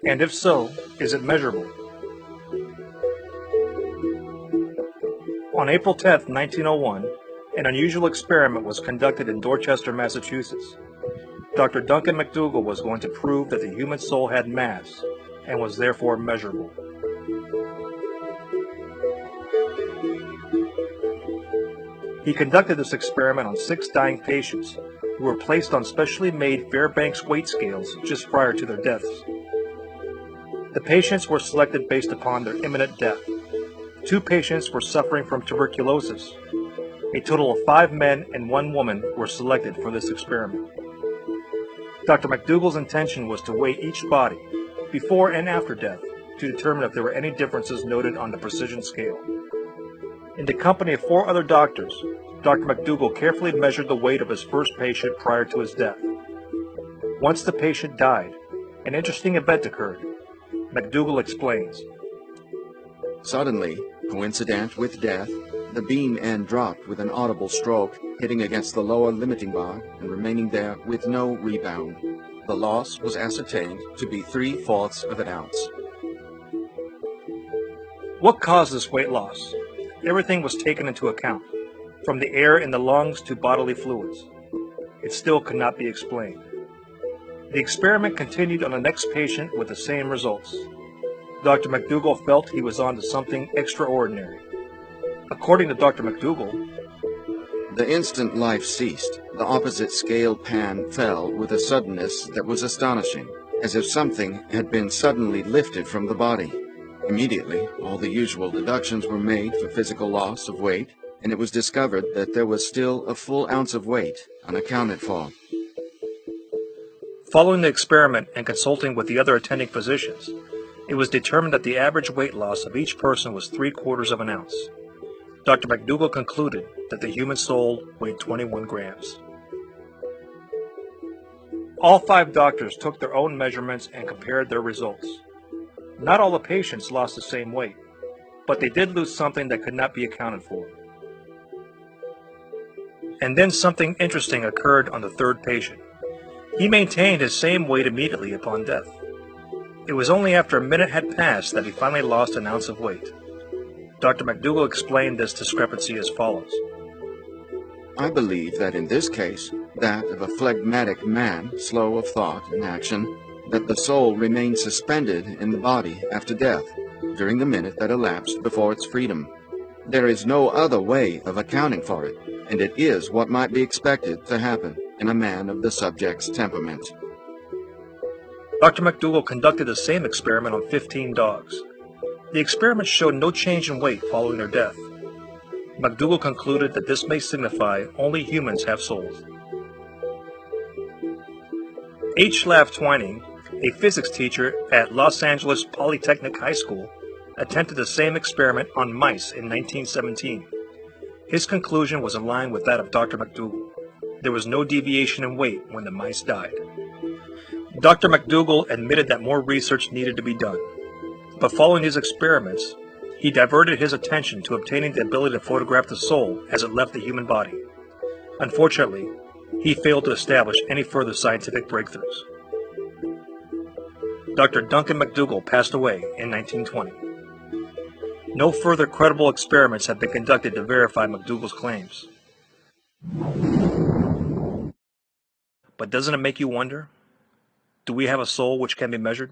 And if so, is it measurable? On April 10, 1901, an unusual experiment was conducted in Dorchester, Massachusetts. Dr. Duncan McDougall was going to prove that the human soul had mass and was therefore measurable. He conducted this experiment on 6 dying patients who were placed on specially made Fairbanks weight scales just prior to their deaths. The patients were selected based upon their imminent death. 2 patients were suffering from tuberculosis. A total of 5 men and 1 woman were selected for this experiment. Dr. McDougall's intention was to weigh each body, before and after death, to determine if there were any differences noted on the precision scale. In the company of 4 other doctors, Dr. McDougall carefully measured the weight of his first patient prior to his death. Once the patient died, an interesting event occurred. McDougall explains. Suddenly, coincident with death, the beam end dropped with an audible stroke, hitting against the lower limiting bar and remaining there with no rebound. The loss was ascertained to be 3/4 of an ounce. What caused this weight loss? Everything was taken into account, from the air in the lungs to bodily fluids. It still could not be explained. The experiment continued on the next patient with the same results. Dr. McDougall felt he was on to something extraordinary. According to Dr. McDougall, the instant life ceased, the opposite scale pan fell with a suddenness that was astonishing, as if something had been suddenly lifted from the body. Immediately, all the usual deductions were made for physical loss of weight, and it was discovered that there was still a full ounce of weight unaccounted for. Following the experiment and consulting with the other attending physicians, it was determined that the average weight loss of each person was 3/4 of an ounce. Dr. McDougall concluded that the human soul weighed 21 grams. All 5 doctors took their own measurements and compared their results. Not all the patients lost the same weight, but they did lose something that could not be accounted for. And then something interesting occurred on the 3rd patient. He maintained his same weight immediately upon death. It was only after a minute had passed that he finally lost an ounce of weight. Dr. McDougall explained this discrepancy as follows. I believe that in this case, that of a phlegmatic man, slow of thought and action, that the soul remained suspended in the body after death, during the minute that elapsed before its freedom. There is no other way of accounting for it, and it is what might be expected to happen in a man of the subject's temperament. Dr. McDougall conducted the same experiment on 15 dogs. The experiment showed no change in weight following their death. McDougall concluded that this may signify only humans have souls. H. Lav Twining, a physics teacher at Los Angeles Polytechnic High School, attempted the same experiment on mice in 1917. His conclusion was in line with that of Dr. McDougall. There was no deviation in weight when the mice died. Dr. McDougall admitted that more research needed to be done, but following his experiments, he diverted his attention to obtaining the ability to photograph the soul as it left the human body. Unfortunately, he failed to establish any further scientific breakthroughs. Dr. Duncan McDougall passed away in 1920. No further credible experiments have been conducted to verify McDougall's claims. But doesn't it make you wonder? Do we have a soul which can be measured?